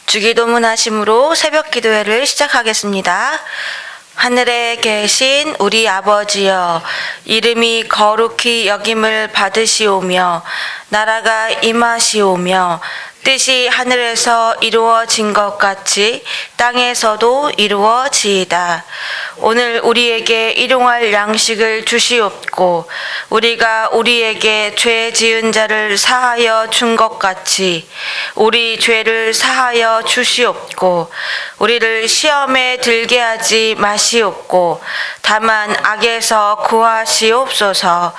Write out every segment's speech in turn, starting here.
주기도문 하심으로 새벽 기도회를 시작하겠습니다. 하늘에 계신 우리 아버지여, 이름이 거룩히 여김을 받으시오며 나라가 임하시오며 뜻이 하늘에서 이루어진 것 같이 땅에서도 이루어지이다. 오늘 우리에게 일용할 양식을 주시옵고 우리가 우리에게 죄 지은 자를 사하여 준 것 같이 우리 죄를 사하여 주시옵고 우리를 시험에 들게 하지 마시옵고 다만 악에서 구하시옵소서.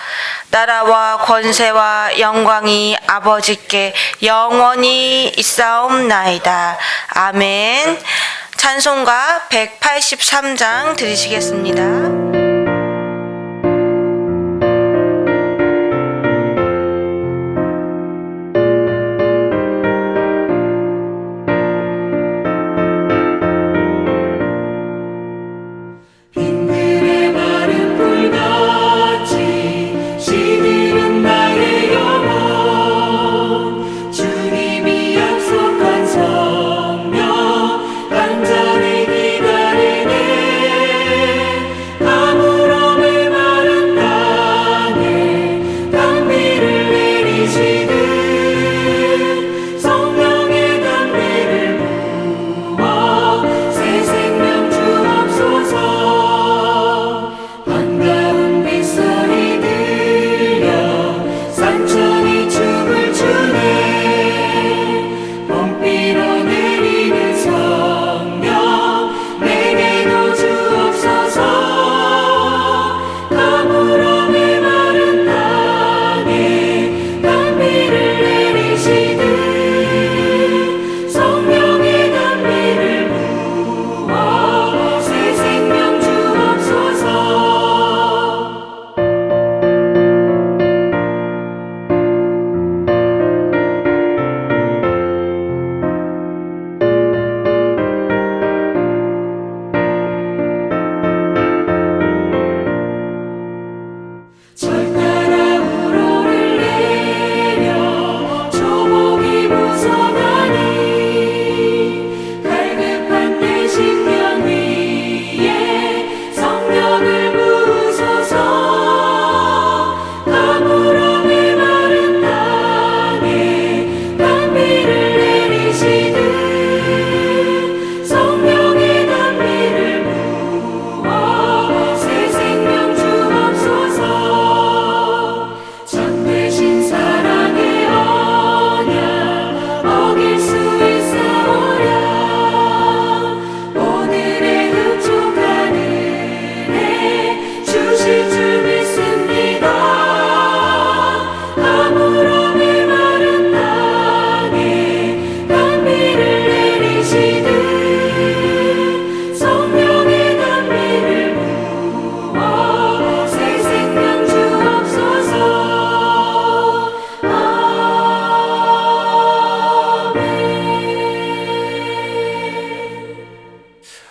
나라와 권세와 영광이 아버지께 영원히 있사옵나이다. 아멘. 찬송가 183장 드리시겠습니다.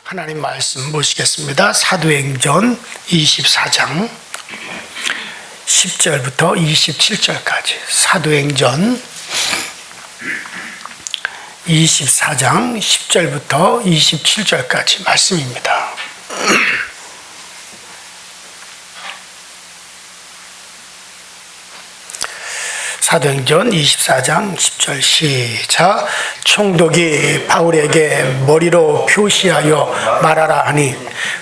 하나님 말씀 보시겠습니다. 사도행전 24장 10절부터 27절까지. 사도행전 24장 10절부터 27절까지 말씀입니다. 사도행전 24장 10절 시작. 총독이 바울에게 머리로 표시하여 말하라 하니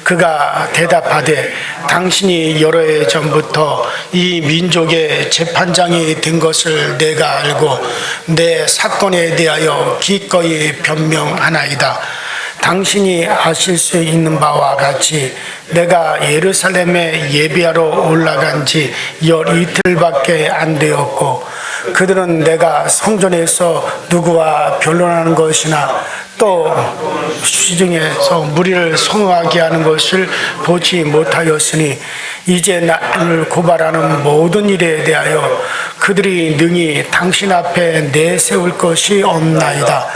그가 대답하되 당신이 여러 해 전부터 이 민족의 재판장이 된 것을 내가 알고 내 사건에 대하여 기꺼이 변명하나이다. 당신이 아실 수 있는 바와 같이 내가 예루살렘에 예배하러 올라간 지 열 이틀밖에 안 되었고 그들은 내가 성전에서 누구와 변론하는 것이나 또 시중에서 무리를 성하게 하는 것을 보지 못하였으니 이제 나를 고발하는 모든 일에 대하여 그들이 능히 당신 앞에 내세울 것이 없나이다.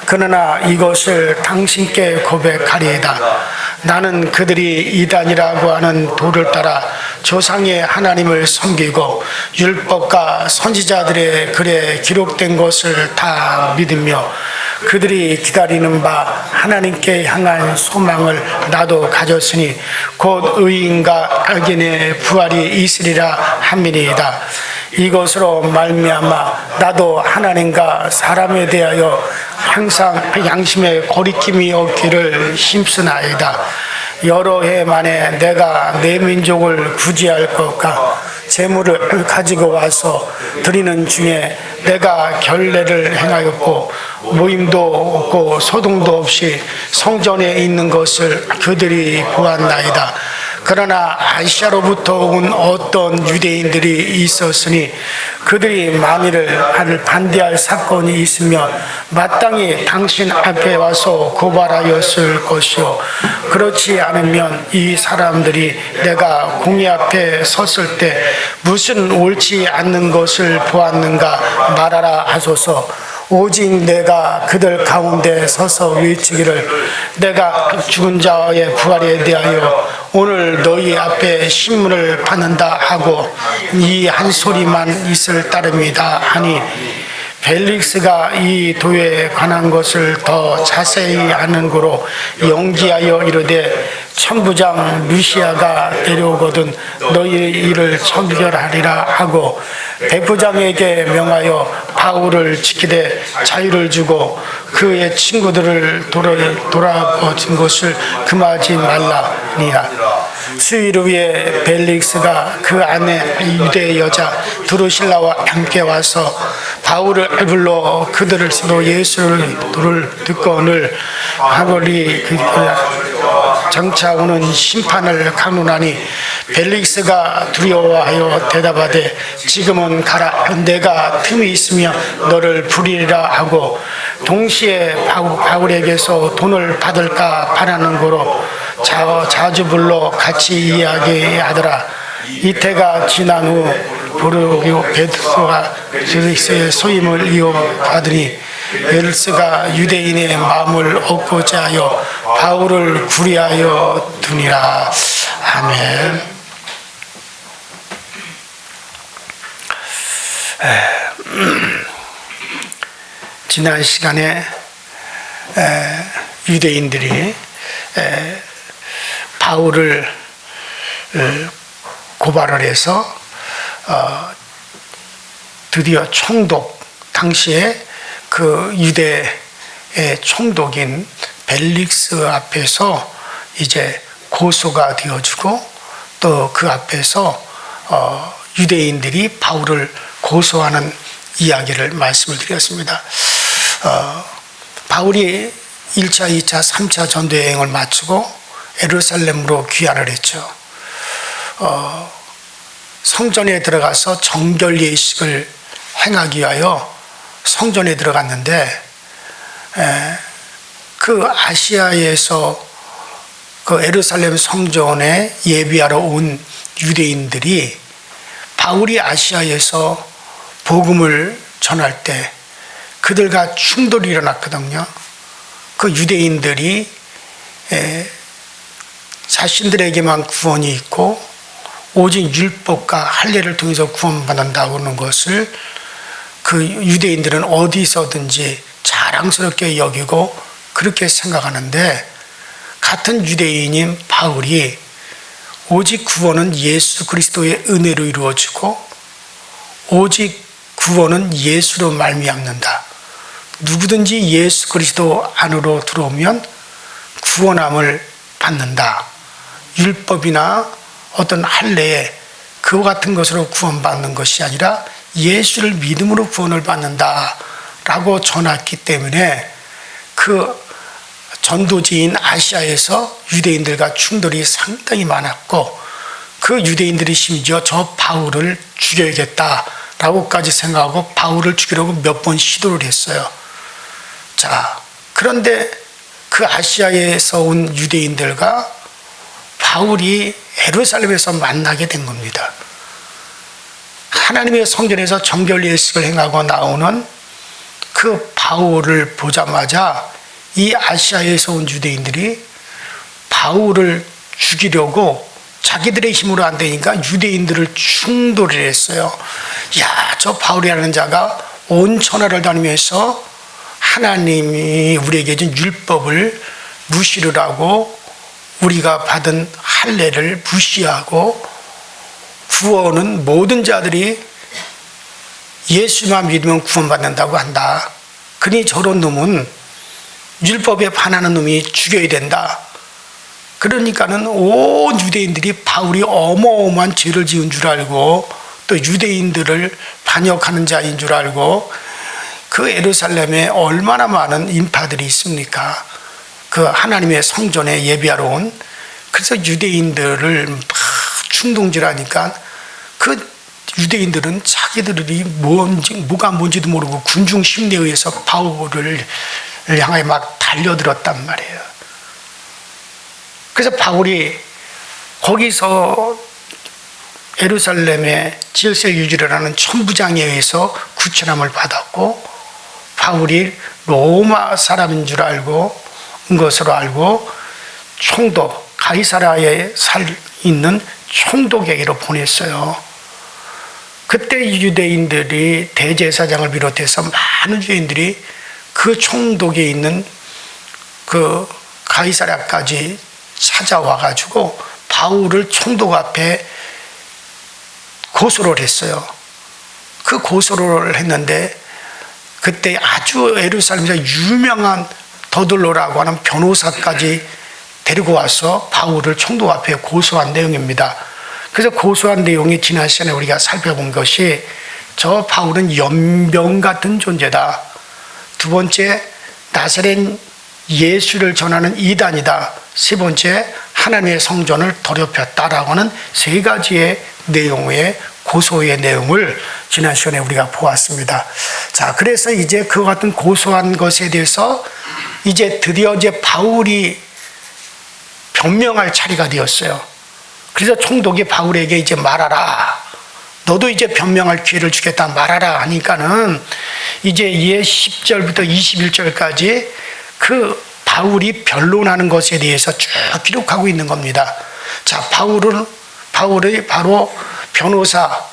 그러나 이것을 당신께 고백하리이다. 나는 그들이 이단이라고 하는 도를 따라 조상의 하나님을 섬기고 율법과 선지자들의 글에 기록된 것을 다 믿으며 그들이 기다리는 바 하나님께 향한 소망을 나도 가졌으니 곧 의인과 악인의 부활이 있으리라 함이니이다. 이것으로 말미암아 나도 하나님과 사람에 대하여 항상 양심의 거리낌이 없기를 힘쓰나이다. 여러 해 만에 내가 내 민족을 구제할 것과 재물을 가지고 와서 드리는 중에 내가 결례를 행하였고 모임도 없고 소동도 없이 성전에 있는 것을 그들이 보았나이다. 그러나 아시아로부터 온 어떤 유대인들이 있었으니 그들이 만일을 반대할 사건이 있으며 마땅히 당신 앞에 와서 고발하였을 것이요 그렇지 않으면 이 사람들이 내가 공의 앞에 섰을 때 무슨 옳지 않는 것을 보았는가 말하라 하소서. 오직 내가 그들 가운데 서서 외치기를 내가 죽은 자의 부활에 대하여 오늘 너희 앞에 신문을 받는다 하고 이 한 소리만 있을 따름이다 하니 벨릭스가 이 도에 관한 것을 더 자세히 아는 고로 연기하여 이르되 천부장 루시아가 내려오거든 너희의 일을 청결하리라 하고 백부장에게 명하여 바울을 지키되 자유를 주고 그의 친구들을 돌아보진 것을 금하지 말라니라. 수일 후에 벨릭스가 그 아내 유대 여자 드루실라와 함께 와서 바울을 불러 그들로 예수를 듣거늘 하거리 장차 오는 심판을 강론하니 벨릭스가 두려워하여 대답하되 지금은 가라. 내가 틈이 있으며 너를 부리리라 하고 동시에 바울에게서 돈을 받을까 바라는 거로 자주 불러 같이 이야기하더라. 이태가 지난 후 보르기오 베드로가 벨릭스의 소임을 이어받으니 벨릭스가 유대인의 마음을 얻고자 하여 바울을 구리하여 두니라. 아멘. 지난 시간에 유대인들이 바울을 고발을 해서 드디어 총독, 당시에 그 유대의 총독인 벨릭스 앞에서 이제 고소가 되어주고 또 그 앞에서 유대인들이 바울을 고소하는 이야기를 말씀을 드렸습니다. 바울이 1차, 2차, 3차 전도 여행을 마치고 예루살렘으로 귀환을 했죠. 성전에 들어가서 정결 예식을 행하기 위하여 성전에 들어갔는데 그 아시아에서 그 예루살렘 성전에 예비하러 온 유대인들이 바울이 아시아에서 복음을 전할 때 그들과 충돌이 일어났거든요. 그 유대인들이 자신들에게만 구원이 있고 오직 율법과 할례를 통해서 구원받는다고 하는 것을 그 유대인들은 어디서든지 자랑스럽게 여기고 그렇게 생각하는데 같은 유대인인 바울이 오직 구원은 예수 그리스도의 은혜로 이루어지고 오직 구원은 예수로 말미암는다. 누구든지 예수 그리스도 안으로 들어오면 구원함을 받는다. 율법이나 어떤 할례에 그와 같은 것으로 구원받는 것이 아니라 예수를 믿음으로 구원을 받는다라고 전했기 때문에 그 전도지인 아시아에서 유대인들과 충돌이 상당히 많았고 그 유대인들이 심지어 저 바울을 죽여야겠다라고까지 생각하고 바울을 죽이려고 몇 번 시도를 했어요. 자, 그런데 그 아시아에서 온 유대인들과 바울이 예루살렘에서 만나게 된 겁니다. 하나님의 성전에서 정결 예식을 행하고 나오는 그 바울을 보자마자 이 아시아에서 온 유대인들이 바울을 죽이려고 자기들의 힘으로 안 되니까 유대인들을 충돌을 했어요. 야, 저 바울이라는 자가 온 천하를 다니면서 하나님이 우리에게 준 율법을 무시를 하고 우리가 받은 할례를 무시하고 구원은 모든 자들이 예수만 믿으면 구원받는다고 한다. 그러니 저런 놈은 율법에 반하는 놈이 죽여야 된다. 그러니까는 온 유대인들이 바울이 어마어마한 죄를 지은 줄 알고 또 유대인들을 반역하는 자인 줄 알고 그 예루살렘에 얼마나 많은 인파들이 있습니까? 그 하나님의 성전에 예배하러 온, 그래서 유대인들을 막 충동질하니까 그 유대인들은 자기들이 뭐가 뭔지도 모르고 군중 심리에 의해서 바울을 향해 막 달려들었단 말이에요. 그래서 바울이 거기서 예루살렘의 질서 유지를 하는 천부장에 의해서 구출함을 받았고, 바울이 로마 사람인 줄 알고 것으로 알고 총독 가이사라에 있는 총독에게로 보냈어요. 그때 유대인들이 대제사장을 비롯해서 많은 유대인들이 그 총독에 있는 그 가이사랴까지 찾아와 가지고 바울을 총독 앞에 고소를 했어요. 그 고소를 했는데 그때 아주 예루살렘에서 유명한 더들로라고 하는 변호사까지 데리고 와서 바울을 총독 앞에 고소한 내용입니다. 그래서 고소한 내용이 지난 시간에 우리가 살펴본 것이 저 바울은 연병 같은 존재다. 두 번째, 나사렛 예수를 전하는 이단이다. 세 번째, 하나님의 성전을 더럽혔다라고 하는 세 가지의 내용의 고소의 내용을 지난 시간에 우리가 보았습니다. 자, 그래서 이제 그 같은 고소한 것에 대해서 이제 드디어 이제 바울이 변명할 차례가 되었어요. 그래서 총독이 바울에게 이제 말하라. 너도 이제 변명할 기회를 주겠다 말하라 하니까는 이제 10절부터 21절까지 그 바울이 변론하는 것에 대해서 쭉 기록하고 있는 겁니다. 자, 바울이 바로 변호사,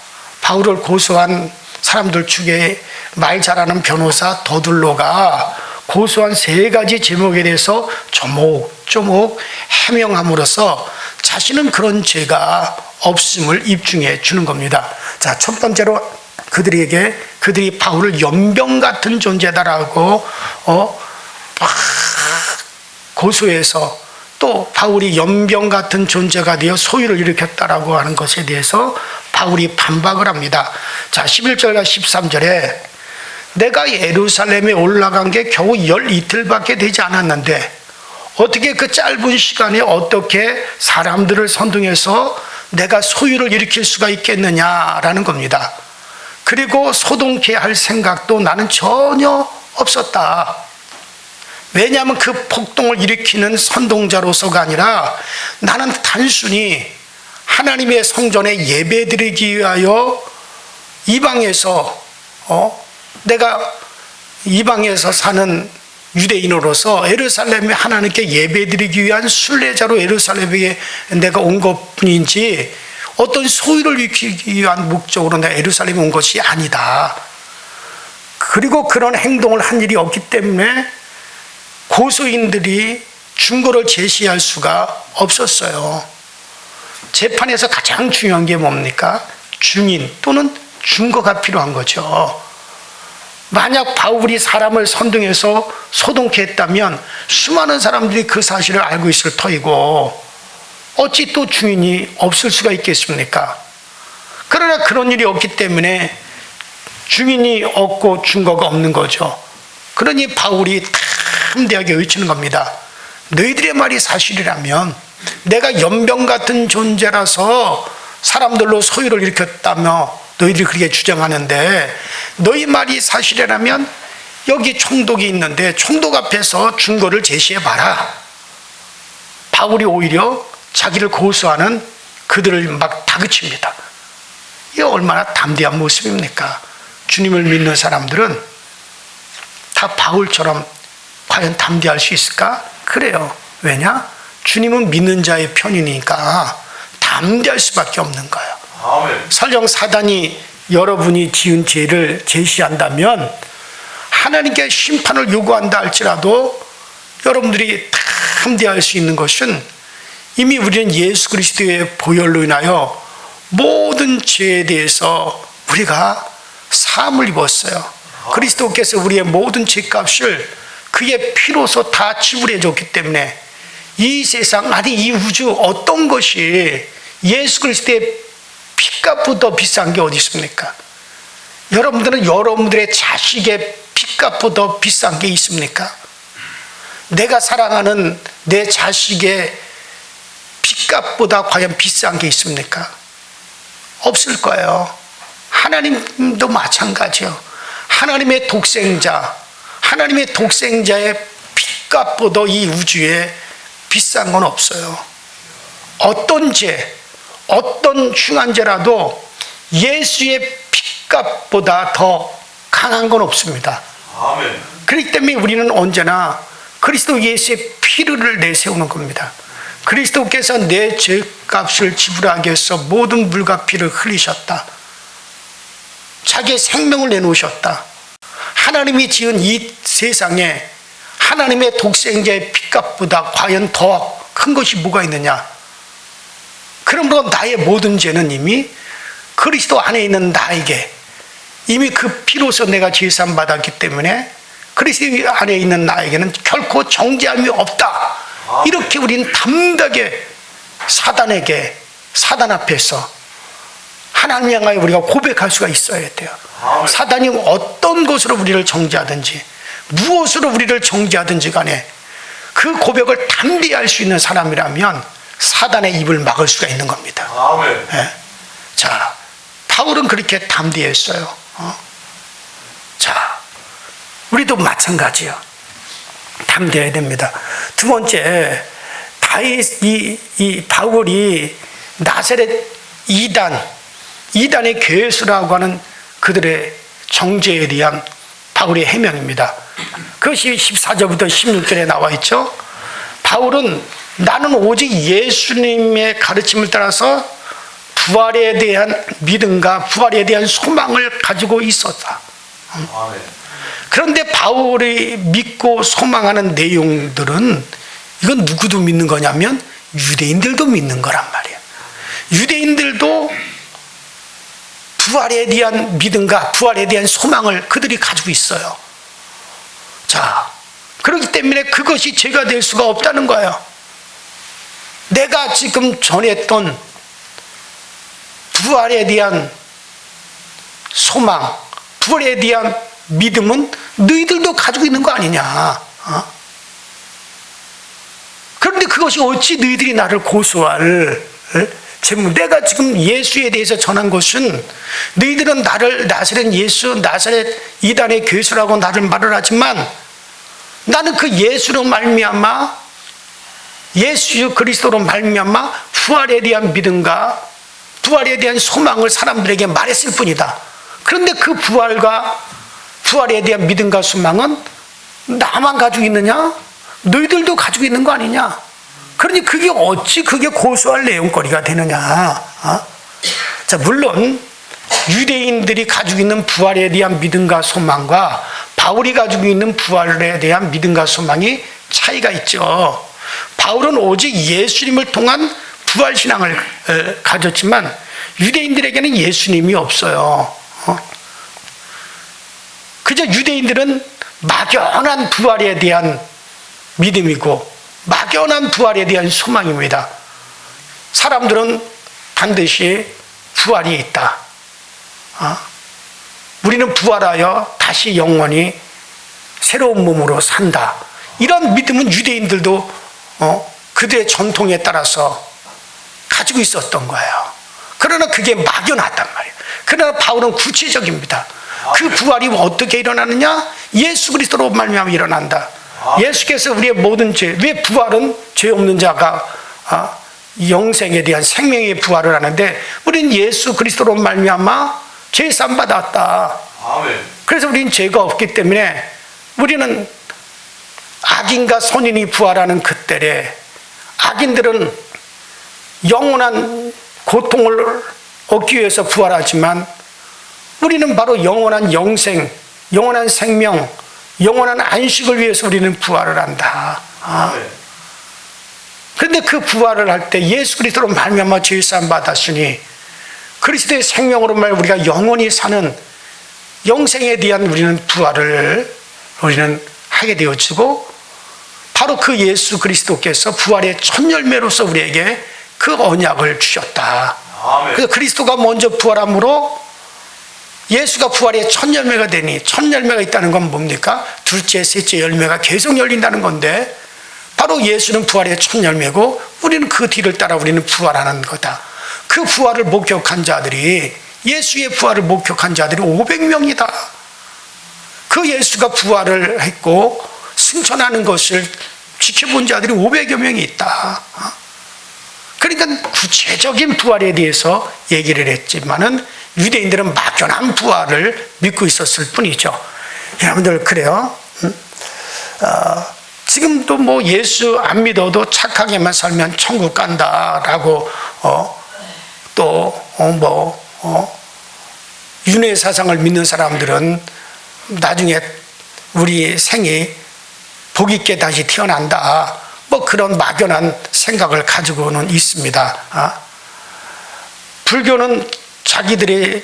바울을 고소한 사람들 중에 말 잘하는 변호사 더둘로가 고소한 세 가지 제목에 대해서 조목조목 해명함으로써 자신은 그런 죄가 없음을 입증해 주는 겁니다. 자, 첫 번째로 그들이 바울을 연병 같은 존재다라고 막 고소해서 또 바울이 연병 같은 존재가 되어 소유를 일으켰다라고 하는 것에 대해서 바울이 반박을 합니다. 자, 11절과 13절에 내가 예루살렘에 올라간 게 겨우 12일밖에 되지 않았는데 어떻게 그 짧은 시간에 어떻게 사람들을 선동해서 내가 소유를 일으킬 수가 있겠느냐라는 겁니다. 그리고 소동케 할 생각도 나는 전혀 없었다. 왜냐하면 그 폭동을 일으키는 선동자로서가 아니라 나는 단순히 하나님의 성전에 예배드리기 위하여 이방에서 내가 이방에서 사는 유대인으로서 예루살렘에 하나님께 예배드리기 위한 순례자로 예루살렘에 내가 온 것뿐인지 어떤 소유를 일으키기 위한 목적으로 내가 예루살렘에 온 것이 아니다. 그리고 그런 행동을 한 일이 없기 때문에 고소인들이 증거를 제시할 수가 없었어요. 재판에서 가장 중요한 게 뭡니까? 증인 또는 증거가 필요한 거죠. 만약 바울이 사람을 선동해서 소동케 했다면 수많은 사람들이 그 사실을 알고 있을 터이고 어찌 또 증인이 없을 수가 있겠습니까? 그러나 그런 일이 없기 때문에 증인이 없고 증거가 없는 거죠. 그러니 바울이 담대하게 외치는 겁니다. 너희들의 말이 사실이라면 내가 연병 같은 존재라서 사람들로 소유를 일으켰다며 너희들이 그렇게 주장하는데 너희 말이 사실이라면 여기 총독이 있는데 총독 앞에서 증거를 제시해봐라. 바울이 오히려 자기를 고소하는 그들을 막 다그칩니다. 이게 얼마나 담대한 모습입니까? 주님을 믿는 사람들은 다 바울처럼 과연 담대할 수 있을까? 그래요. 왜냐? 주님은 믿는 자의 편이니까 다 담대할 수밖에 없는 거예요. 아멘. 설령 사단이 여러분이 지은 죄를 제시한다면 하나님께 심판을 요구한다 할지라도 여러분들이 담대할 수 있는 것은 이미 우리는 예수 그리스도의 보혈로 인하여 모든 죄에 대해서 우리가 사함을 입었어요. 그리스도께서 우리의 모든 죄값을 그의 피로서 다 지불해 줬기 때문에 이 세상, 아니 이 우주 어떤 것이 예수 그리스도의 피값보다 더 비싼 게 어디 있습니까? 여러분들은 여러분들의 자식의 피값보다 비싼 게 있습니까? 내가 사랑하는 내 자식의 피값보다 과연 비싼 게 있습니까? 없을 거예요. 하나님도 마찬가지요. 하나님의 독생자의 피값보다 이 우주에 비싼 건 없어요. 어떤 죄, 어떤 흉한 죄라도 예수의 피값보다 더 강한 건 없습니다. 아멘. 그렇기 때문에 우리는 언제나 그리스도 예수의 피를 내세우는 겁니다. 그리스도께서 내 죄값을 지불하기 위해서 모든 물과 피를 흘리셨다. 자기의 생명을 내놓으셨다. 하나님이 지은 이 세상에 하나님의 독생자의 피값보다 과연 더 큰 것이 뭐가 있느냐? 그러므로 나의 모든 죄는 이미 그리스도 안에 있는 나에게 이미 그 피로서 내가 죄사함 받았기 때문에 그리스도 안에 있는 나에게는 결코 정죄함이 없다. 이렇게 우리는 담대하게 사단 앞에서 하나님 향하여 우리가 고백할 수가 있어야 돼요. 사단이 어떤 것으로 우리를 정죄하든지 무엇으로 우리를 정죄하든지 간에 그 고백을 담대히 할 수 있는 사람이라면 사단의 입을 막을 수가 있는 겁니다. 아멘. 예. 자, 바울은 그렇게 담대했어요. 자, 우리도 마찬가지요. 담대해야 됩니다. 두 번째, 이 바울이 나사렛 이단의 괴수라고 하는 그들의 정죄에 대한 바울의 해명입니다. 그것이 14절부터 16절에 나와 있죠. 바울은 나는 오직 예수님의 가르침을 따라서 부활에 대한 믿음과 부활에 대한 소망을 가지고 있었다. 아멘. 그런데 바울이 믿고 소망하는 내용들은 이건 누구도 믿는 거냐면 유대인들도 믿는 거란 말이에요. 유대인들도 부활에 대한 믿음과 부활에 대한 소망을 그들이 가지고 있어요. 자, 그렇기 때문에 그것이 죄가 될 수가 없다는 거예요. 내가 지금 전했던 부활에 대한 소망, 부활에 대한 믿음은 너희들도 가지고 있는 거 아니냐. 그런데 그것이 어찌 너희들이 나를 고소할 내가 지금 예수에 대해서 전한 것은 너희들은 나를 나사렛 이단의 괴수라고 나를 말을 하지만 나는 그 예수로 말미암아 예수 그리스도로 말미암아 부활에 대한 믿음과 부활에 대한 소망을 사람들에게 말했을 뿐이다. 그런데 그 부활에 대한 믿음과 소망은 나만 가지고 있느냐? 너희들도 가지고 있는 거 아니냐? 그러니 그게 어찌 그게 고소할 내용거리가 되느냐? 자, 물론 유대인들이 가지고 있는 부활에 대한 믿음과 소망과 바울이 가지고 있는 부활에 대한 믿음과 소망이 차이가 있죠. 바울은 오직 예수님을 통한 부활신앙을 가졌지만 유대인들에게는 예수님이 없어요. 그저 유대인들은 막연한 부활에 대한 믿음이고 막연한 부활에 대한 소망입니다. 사람들은 반드시 부활이 있다. 우리는 부활하여 다시 영원히 새로운 몸으로 산다. 이런 믿음은 유대인들도 그들의 전통에 따라서 가지고 있었던 거예요. 그러나 그게 막연하단 말이에요. 그러나 바울은 구체적입니다. 그 부활이 어떻게 일어나느냐? 예수 그리스도로 말미암아 일어난다. 예수께서 우리의 모든 죄, 왜 부활은 죄 없는 자가 영생에 대한 생명의 부활을 하는데 우리는 예수 그리스도로 말미암아 죄 사함 받았다. 아멘. 그래서 우리는 죄가 없기 때문에 우리는 악인과 선인이 부활하는 그때에 악인들은 영원한 고통을 얻기 위해서 부활하지만 우리는 바로 영원한 영생, 영원한 생명, 영원한 안식을 위해서 우리는 부활을 한다. 그런데 그 부활을 할 때 예수 그리스도로 말미암아 죄 사함 받았으니 그리스도의 생명으로 말 우리가 영원히 사는 영생에 대한 우리는 부활을 우리는 하게 되어지고, 바로 그 예수 그리스도께서 부활의 첫 열매로서 우리에게 그 언약을 주셨다. 그래서 그리스도가 먼저 부활함으로 예수가 부활의 첫 열매가 되니, 첫 열매가 있다는 건 뭡니까? 둘째, 셋째 열매가 계속 열린다는 건데, 바로 예수는 부활의 첫 열매고 우리는 그 뒤를 따라 우리는 부활하는 거다. 그 부활을 목격한 자들이, 예수의 부활을 목격한 자들이 500명이다. 그 예수가 부활을 했고 승천하는 것을 지켜본 자들이 500여 명이 있다. 그러니까 구체적인 부활에 대해서 얘기를 했지만은 유대인들은 막연한 부활을 믿고 있었을 뿐이죠. 여러분들 그래요? 지금도 뭐 예수 안 믿어도 착하게만 살면 천국 간다라고 윤회 사상을 믿는 사람들은 나중에 우리 생이 복 있게 다시 태어난다, 뭐 그런 막연한 생각을 가지고는 있습니다. 불교는 자기들의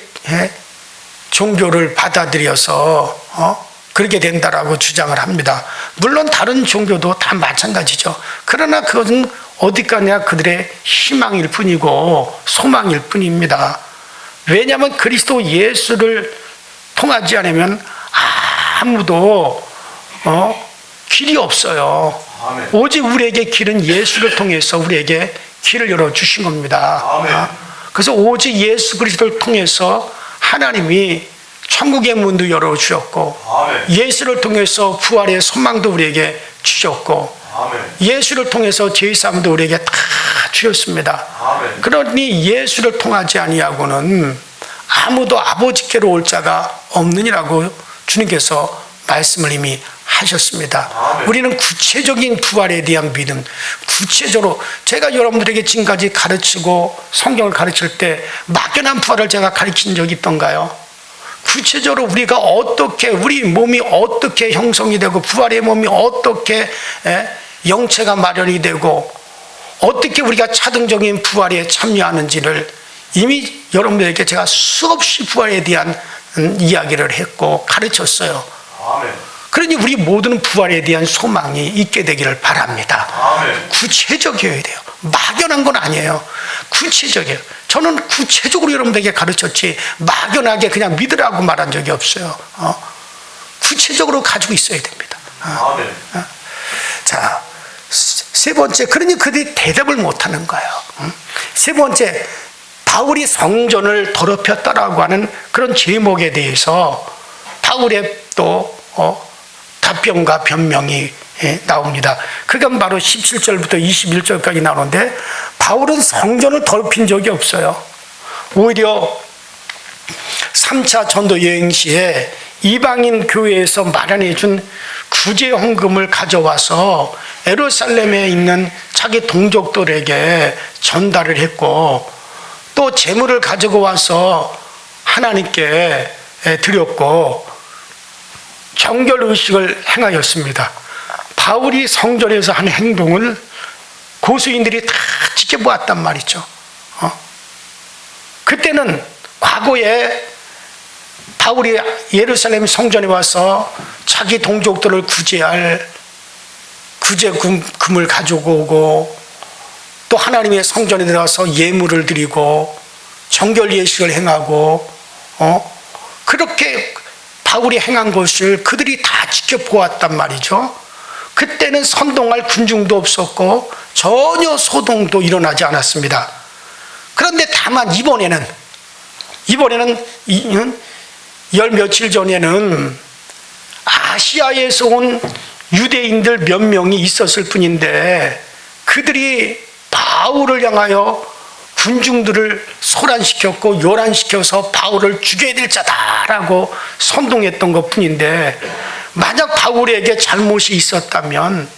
종교를 받아들여서 그렇게 된다라고 주장을 합니다. 물론 다른 종교도 다 마찬가지죠. 그러나 그것은 어디까지나 그들의 희망일 뿐이고 소망일 뿐입니다. 왜냐하면 그리스도 예수를 통하지 않으면 아무도 길이 없어요. 아멘. 오직 우리에게 길은 예수를 통해서 우리에게 길을 열어주신 겁니다. 아멘. 그래서 오직 예수 그리스도를 통해서 하나님이 천국의 문도 열어주셨고, 아멘. 예수를 통해서 부활의 소망도 우리에게 주셨고, 아멘. 예수를 통해서 죄사함도 우리에게 다 주셨습니다. 아멘. 그러니 예수를 통하지 아니하고는 아무도 아버지께로 올 자가 없느니라고 주님께서 말씀을 이미 하셨습니다. 아멘. 우리는 구체적인 부활에 대한 믿음, 구체적으로 제가 여러분들에게 지금까지 가르치고 성경을 가르칠 때 막연한 부활을 제가 가르친 적이 있던가요? 구체적으로 우리가 어떻게, 우리 몸이 어떻게 형성이 되고 부활의 몸이 어떻게 영체가 마련이 되고 어떻게 우리가 차등적인 부활에 참여하는지를 이미 여러분들에게 제가 수없이 부활에 대한 이야기를 했고 가르쳤어요. 아멘. 그러니 우리 모두는 부활에 대한 소망이 있게 되기를 바랍니다. 아멘. 구체적이어야 돼요. 막연한 건 아니에요. 구체적이에요. 저는 구체적으로 여러분들에게 가르쳤지 막연하게 그냥 믿으라고 말한 적이 없어요. 구체적으로 가지고 있어야 됩니다. 아멘. 자, 세 번째, 그러니 그들이 대답을 못하는 거예요. 세 번째, 바울이 성전을 더럽혔다라고 하는 그런 제목에 대해서 바울의 또 답변과 변명이 나옵니다. 그건 바로 17절부터 21절까지 나오는데, 바울은 성전을 더럽힌 적이 없어요. 오히려 3차 전도 여행 시에 이방인 교회에서 마련해 준 구제 헌금을 가져와서 예루살렘에 있는 자기 동족들에게 전달을 했고, 또 재물을 가지고 와서 하나님께 드렸고 정결 의식을 행하였습니다. 바울이 성전에서 한 행동을 고수인들이 다 지켜보았단 말이죠. 그때는 과거에 바울이 예루살렘 성전에 와서 자기 동족들을 구제할 구제금을 가지고 오고, 또 하나님의 성전에 들어가서 예물을 드리고 정결 예식을 행하고 그렇게 바울이 행한 것을 그들이 다 지켜보았단 말이죠. 그때는 선동할 군중도 없었고 전혀 소동도 일어나지 않았습니다. 그런데 다만 이번에는 열 며칠 전에는 아시아에서 온 유대인들 몇 명이 있었을 뿐인데 그들이 바울을 향하여 군중들을 소란시켰고 요란시켜서 바울을 죽여야 될 자다라고 선동했던 것 뿐인데, 만약 바울에게 잘못이 있었다면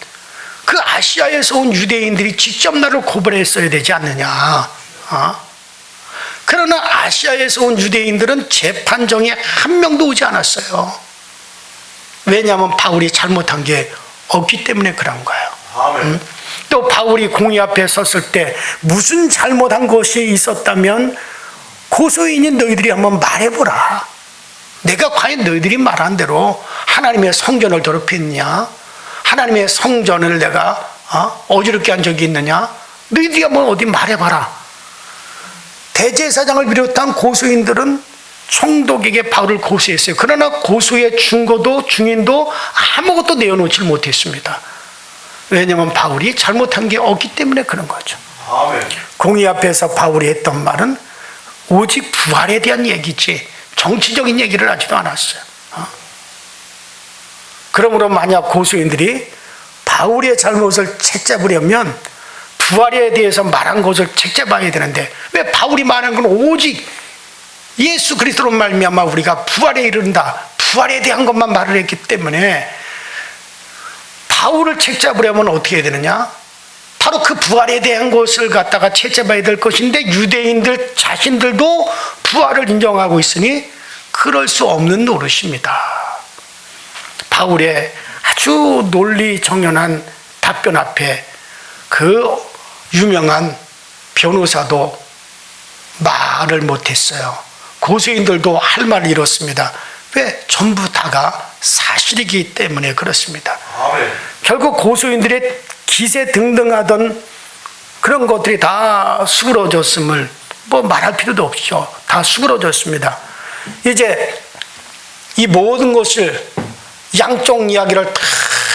그 아시아에서 온 유대인들이 직접 나를 고발했어야 되지 않느냐. 그러나 아시아에서 온 유대인들은 재판정에 한 명도 오지 않았어요. 왜냐하면 바울이 잘못한 게 없기 때문에 그런 거예요. 아멘. 또 바울이 공의 앞에 섰을 때 무슨 잘못한 것이 있었다면 고소인인 너희들이 한번 말해보라. 내가 과연 너희들이 말한 대로 하나님의 성전을 더럽혔냐? 하나님의 성전을 내가 어지럽게 한 적이 있느냐? 너희들이 한번 어디 말해봐라. 대제사장을 비롯한 고소인들은 총독에게 바울을 고소했어요. 그러나 고소의 증거도 증인도 아무것도 내어놓지 못했습니다. 왜냐하면 바울이 잘못한 게 없기 때문에 그런 거죠. 아멘. 공의 앞에서 바울이 했던 말은 오직 부활에 대한 얘기지 정치적인 얘기를 하지도 않았어요. 그러므로 만약 고소인들이 바울의 잘못을 책잡으려면 부활에 대해서 말한 것을 책잡아야 되는데 왜 바울이 말한 건 오직 예수 그리스도로 말미암아 우리가 부활에 이른다, 부활에 대한 것만 말을 했기 때문에 바울을 책잡으려면 어떻게 해야 되느냐? 바로 그 부활에 대한 것을 갖다가 책잡아야 될 것인데 유대인들 자신들도 부활을 인정하고 있으니 그럴 수 없는 노릇입니다. 바울의 아주 논리정연한 답변 앞에 그 유명한 변호사도 말을 못했어요. 고소인들도 할 말을 잃었습니다. 왜? 전부 다가 사실이기 때문에 그렇습니다. 아멘. 결국 고소인들의 기세등등하던 그런 것들이 다 수그러졌음을 뭐 말할 필요도 없죠. 다 수그러졌습니다. 이제 이 모든 것을 양쪽 이야기를 다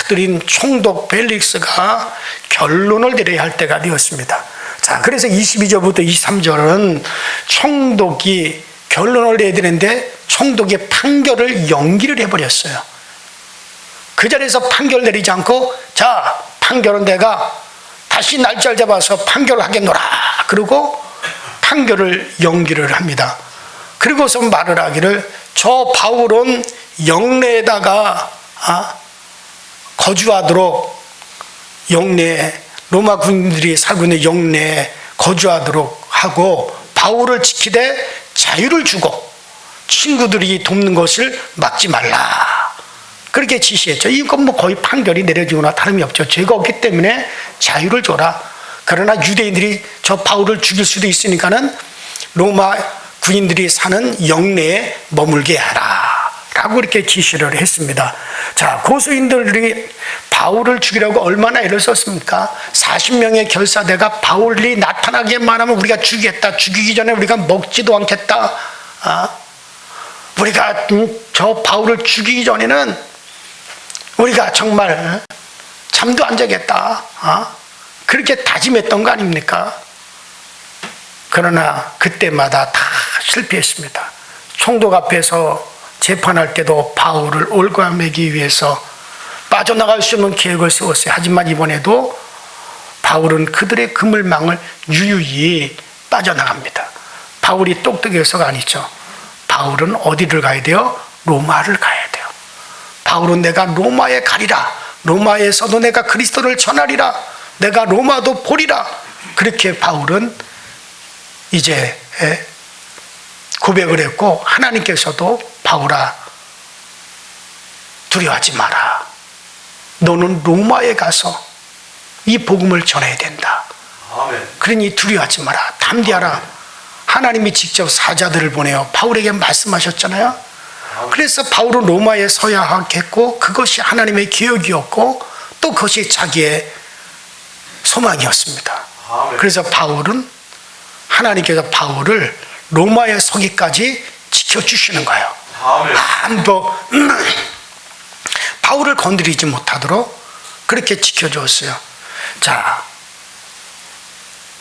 드린 총독 벨릭스가 결론을 내려야 할 때가 되었습니다. 자, 그래서 22절부터 23절은 총독이 결론을 내야 되는데 총독의 판결을 연기를 해버렸어요. 그 자리에서 판결 내리지 않고 자, 판결은 내가 다시 날짜를 잡아서 판결을 하겠노라. 그리고 판결을 연기를 합니다. 그리고서 말을 하기를 저 바울은 영내에다가 거주하도록 영내에 로마 군인들이 살고 있는 영내에 거주하도록 하고 바울을 지키되 자유를 주고 친구들이 돕는 것을 막지 말라. 그렇게 지시했죠. 이건 뭐 거의 판결이 내려지거나 다름이 없죠. 죄가 없기 때문에 자유를 줘라. 그러나 유대인들이 저 바울을 죽일 수도 있으니까는 로마 군인들이 사는 영내에 머물게 하라. 라고 이렇게 지시를 했습니다. 자, 고소인들이 바울을 죽이라고 얼마나 애를 썼습니까? 40명의 결사대가 바울이 나타나기만 하면 우리가 죽이겠다. 죽이기 전에 우리가 먹지도 않겠다. 우리가 저 바울을 죽이기 전에는 우리가 정말 잠도 안 자겠다. 그렇게 다짐했던 거 아닙니까? 그러나 그때마다 다 실패했습니다. 총독 앞에서 재판할 때도 바울을 올가매기 위해서 빠져나갈 수 없는 계획을 세웠어요. 하지만 이번에도 바울은 그들의 그물망을 유유히 빠져나갑니다. 바울이 똑똑해서가 아니죠. 바울은 어디를 가야 돼요? 로마를 가야 돼요. 바울은 내가 로마에 가리라. 로마에서도 내가 그리스도를 전하리라. 내가 로마도 보리라. 그렇게 바울은 이제 고백을 했고 하나님께서도 바울아 두려워하지 마라. 너는 로마에 가서 이 복음을 전해야 된다. 아멘. 그러니 두려워하지 마라. 담대하라. 하나님이 직접 사자들을 보내어 바울에게 말씀하셨잖아요. 그래서 바울은 로마에 서야 하겠고 그것이 하나님의 기억이었고 또 그것이 자기의 소망이었습니다. 아멘. 그래서 바울은 하나님께서 바울을 로마에 서기까지 지켜주시는 거예요. 아멘. 바울을 건드리지 못하도록 그렇게 지켜줬어요. 자,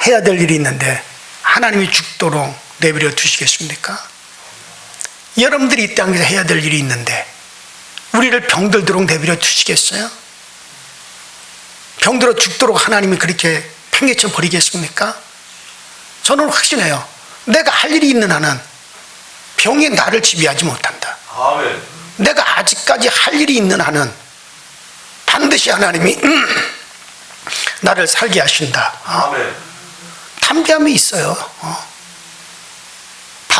해야 될 일이 있는데 하나님이 죽도록 내버려 두시겠습니까? 여러분들이 이 땅에서 해야 될 일이 있는데 우리를 병들도록 내버려 두시겠어요? 병들어 죽도록 하나님이 그렇게 팽개쳐 버리겠습니까? 저는 확신해요. 내가 할 일이 있는 한은 병이 나를 지배하지 못한다. 아멘. 내가 아직까지 할 일이 있는 한은 반드시 하나님이 나를 살게 하신다. 아멘. 담대함이 있어요.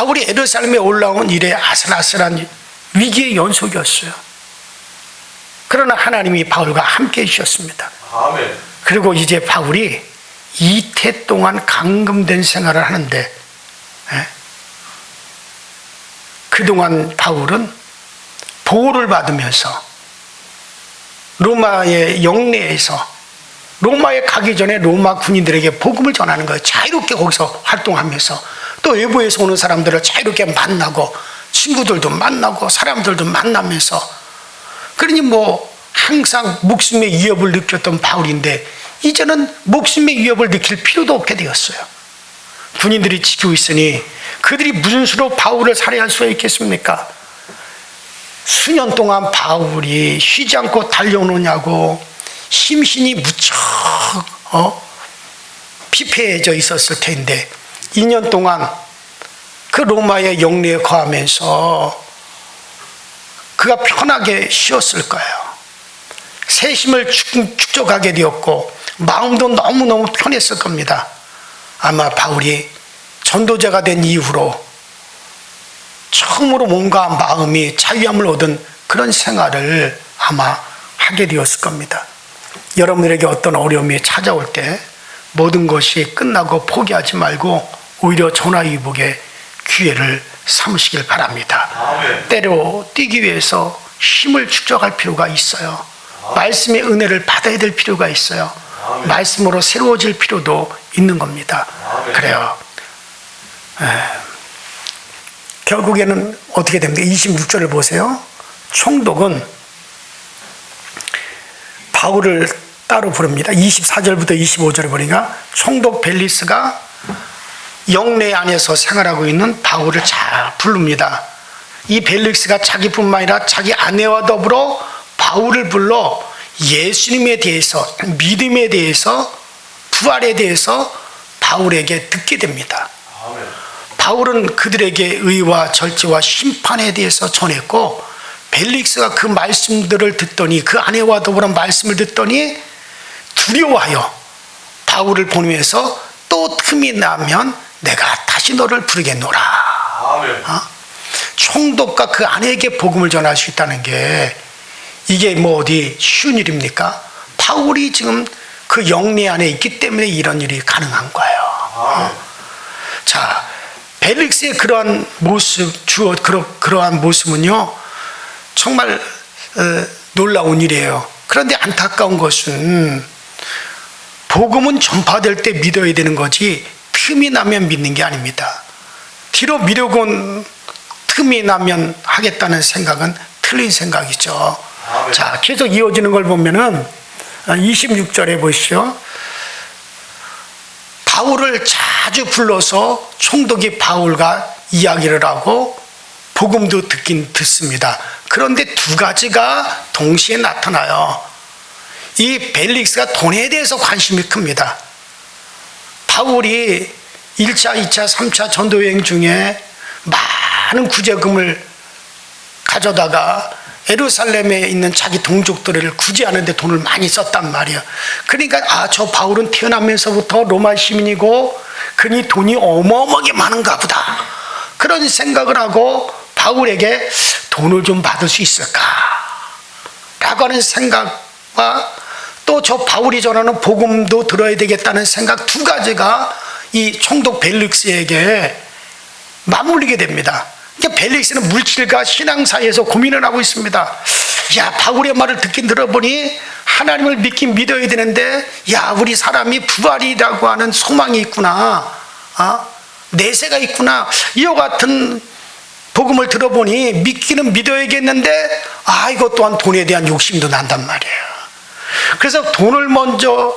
바울이 예루살렘에 올라온 일에 아슬아슬한 위기의 연속이었어요. 그러나 하나님이 바울과 함께 해주셨습니다. 아멘. 그리고 이제 바울이 이태 동안 감금된 생활을 하는데, 예? 그동안 바울은 보호를 받으면서 로마의 영내에서, 로마에 가기 전에 로마 군인들에게 복음을 전하는 거예요. 자유롭게 거기서 활동하면서 또 외부에서 오는 사람들을 자유롭게 만나고 친구들도 만나고 사람들도 만나면서, 그러니 뭐 항상 목숨의 위협을 느꼈던 바울인데 이제는 목숨의 위협을 느낄 필요도 없게 되었어요. 군인들이 지키고 있으니 그들이 무슨 수로 바울을 살해할 수가 있겠습니까? 수년 동안 바울이 쉬지 않고 달려오느냐고 심신이 무척 피폐해져 있었을 텐데 2년 동안 그 로마의 영내에 거하면서 그가 편하게 쉬었을 거예요. 세심을 축적하게 되었고 마음도 너무너무 편했을 겁니다. 아마 바울이 전도자가 된 이후로 처음으로 몸과 마음이 자유함을 얻은 그런 생활을 아마 하게 되었을 겁니다. 여러분들에게 어떤 어려움이 찾아올 때 모든 것이 끝나고 포기하지 말고 오히려 전화위복의 기회를 삼으시길 바랍니다. 아멘. 때로 뛰기 위해서 힘을 축적할 필요가 있어요. 말씀의 은혜를 받아야 될 필요가 있어요. 아멘. 말씀으로 새로워질 필요도 있는 겁니다. 아멘. 그래요. 결국에는 어떻게 됩니까? 26절을 보세요. 총독은 바울을 따로 부릅니다. 24절부터 25절을 보니까 총독 벨리스가 영내 안에서 생활하고 있는 바울을 잘 부릅니다. 이 벨릭스가 자기뿐만 아니라 자기 아내와 더불어 바울을 불러 예수님에 대해서, 믿음에 대해서, 부활에 대해서 바울에게 듣게 됩니다. 아멘. 바울은 그들에게 의와 절제와 심판에 대해서 전했고, 벨릭스가 그 말씀들을 듣더니, 그 아내와 더불어 말씀을 듣더니 두려워하여 바울을 보내면서 또 틈이 나면 내가 다시 너를 부르겠노라. 아멘. 총독과 그 아내에게 복음을 전할 수 있다는 게 이게 뭐 어디 쉬운 일입니까? 바울이 지금 그 영내 안에 있기 때문에 이런 일이 가능한 거예요. 아멘. 자, 벨릭스의 그러한 모습, 그러한 모습은요 정말 놀라운 일이에요. 그런데 안타까운 것은 복음은 전파될 때 믿어야 되는 거지 틈이 나면 믿는 게 아닙니다. 뒤로 미루곤 틈이 나면 하겠다는 생각은 틀린 생각이죠. 아멘. 자, 계속 이어지는 걸 보면은 26절에 보시죠. 바울을 자주 불러서 총독이 바울과 이야기를 하고 복음도 듣습니다. 그런데 두 가지가 동시에 나타나요. 이 벨릭스가 돈에 대해서 관심이 큽니다. 바울이 1차, 2차, 3차 전도여행 중에 많은 구제금을 가져다가 예루살렘에 있는 자기 동족들을 구제하는데 돈을 많이 썼단 말이에요. 그러니까 저 바울은 태어나면서부터 로마 시민이고 그니 돈이 어마어마하게 많은가 보다, 그런 생각을 하고 바울에게 돈을 좀 받을 수 있을까 라고 하는 생각과 또 저 바울이 전하는 복음도 들어야 되겠다는 생각, 두 가지가 이 총독 벨릭스에게 맞물리게 됩니다. 그러니까 벨릭스는 물질과 신앙 사이에서 고민을 하고 있습니다. 야, 바울의 말을 듣긴 들어보니 하나님을 믿긴 믿어야 되는데, 야, 우리 사람이 부활이라고 하는 소망이 있구나, 내세가 있구나, 이와 같은 복음을 들어보니 믿기는 믿어야겠는데 이것 또한 돈에 대한 욕심도 난단 말이에요. 그래서 돈을 먼저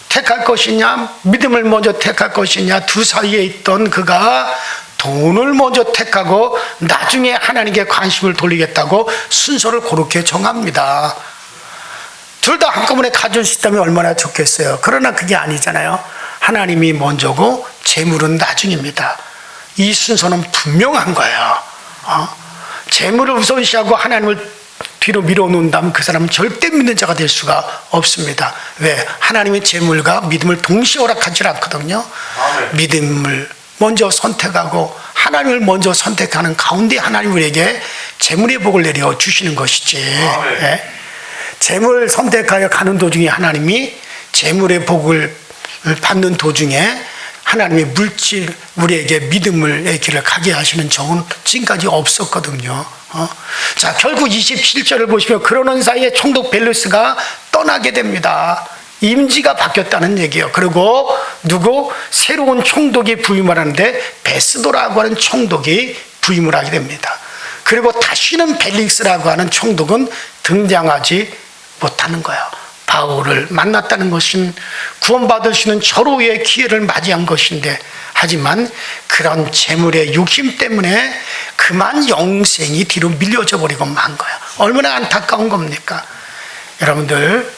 택할 것이냐 믿음을 먼저 택할 것이냐, 두 사이에 있던 그가 돈을 먼저 택하고 나중에 하나님께 관심을 돌리겠다고 순서를 그렇게 정합니다. 둘 다 한꺼번에 가질 수 있다면 얼마나 좋겠어요. 그러나 그게 아니잖아요. 하나님이 먼저고 재물은 나중입니다. 이 순서는 분명한 거예요. 재물을 우선시하고 하나님을 뒤로 밀어놓는다면 그 사람은 절대 믿는 자가 될 수가 없습니다. 왜? 하나님의 재물과 믿음을 동시에 허락하지 않거든요. 아멘. 믿음을 먼저 선택하고 하나님을 먼저 선택하는 가운데 하나님 우리에게 재물의 복을 내려 주시는 것이지. 예? 재물 선택하여 가는 도중에 하나님이 재물의 복을 받는 도중에 하나님의 물질 우리에게 믿음의 길을 가게 하시는 적은 지금까지 없었거든요. 자, 결국 27절을 보시면 그러는 사이에 총독 벨루스가 떠나게 됩니다. 임지가 바뀌었다는 얘기예요. 그리고 누구? 새로운 총독이 부임을 하는데 베스도라고 하는 총독이 부임을 하게 됩니다. 그리고 다시는 벨릭스라고 하는 총독은 등장하지 못하는 거예요. 바울을 만났다는 것은 구원받을 수 있는 절호의 기회를 맞이한 것인데, 하지만 그런 재물의 욕심 때문에 그만 영생이 뒤로 밀려져 버리고 만 거예요. 얼마나 안타까운 겁니까? 여러분들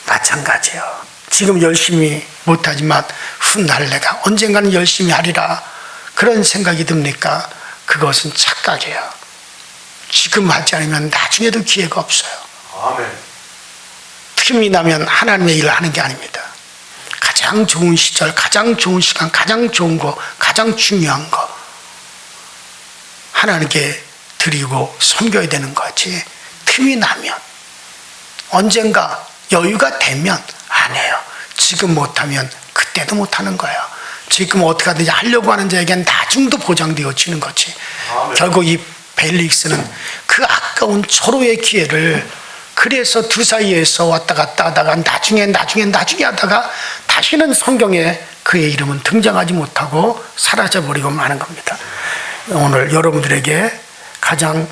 마찬가지예요. 지금 열심히 못하지만 훗날 내가 언젠가는 열심히 하리라, 그런 생각이 듭니까? 그것은 착각이에요. 지금 하지 않으면 나중에도 기회가 없어요. 아멘. 틈이 나면 하나님의 일을 하는 게 아닙니다. 가장 좋은 시절, 가장 좋은 시간, 가장 좋은 거, 가장 중요한 거 하나님께 드리고 섬겨야 되는 거지. 틈이 나면, 언젠가 여유가 되면 안 해요. 지금 못하면 그때도 못하는 거예요. 지금 어떻게 하든지 하려고 하는 자에게는 나중도 보장되어지는 거지. 결국 이 벨릭스는 그 아까운 절호의 기회를, 그래서 두 사이에서 왔다 갔다 하다가 나중에 하다가 다시는 성경에 그의 이름은 등장하지 못하고 사라져버리고 마는 겁니다. 오늘 여러분들에게 가장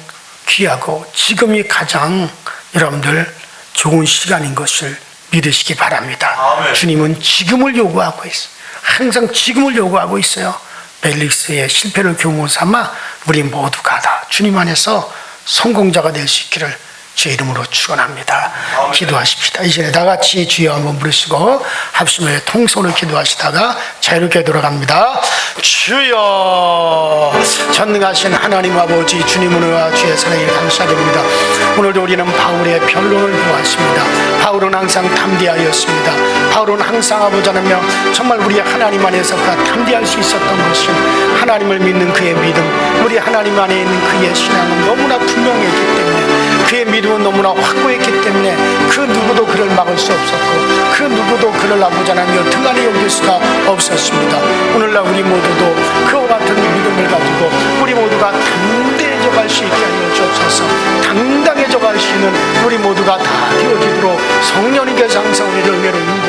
귀하고 지금이 가장 여러분들 좋은 시간인 것을 믿으시기 바랍니다. 아멘. 주님은 지금을 요구하고 있어요. 항상 지금을 요구하고 있어요. 벨릭스의 실패를 교훈 삼아 우리 모두가 다 주님 안에서 성공자가 될 수 있기를 제 이름으로 축원합니다. 기도하십시다. 이전에 다 같이 주여 한번 부르시고 합심을 통성으로 기도하시다가 자유롭게 돌아갑니다. 주여, 전능하신 하나님 아버지, 주님 은혜와 주의 사랑에 감사드립니다. 오늘도 우리는 바울의 변론을 보았습니다. 바울은 항상 담대하였습니다. 바울은 항상 아버지 하나님 정말 우리 하나님 안에서 그가 담대할 수 있었던 것은 하나님을 믿는 그의 믿음, 우리 하나님 안에 있는 그의 신앙은 너무나 분명했기 때문에, 그의 믿음은 너무나 확고했기 때문에 그 누구도 그를 막을 수 없었고 그 누구도 그를 아버지 하나님 등한히 여길 수가 없었습니다. 오늘날 우리 모두도 그와 같은 믿음을 가지고 우리 모두가 담대해져 갈 수 있게 하여 주옵소서. 당당해져 갈 수 있는 우리 모두가 다 되어지도록 성령님께서 항상 우리를 은혜로 인도하시옵소서.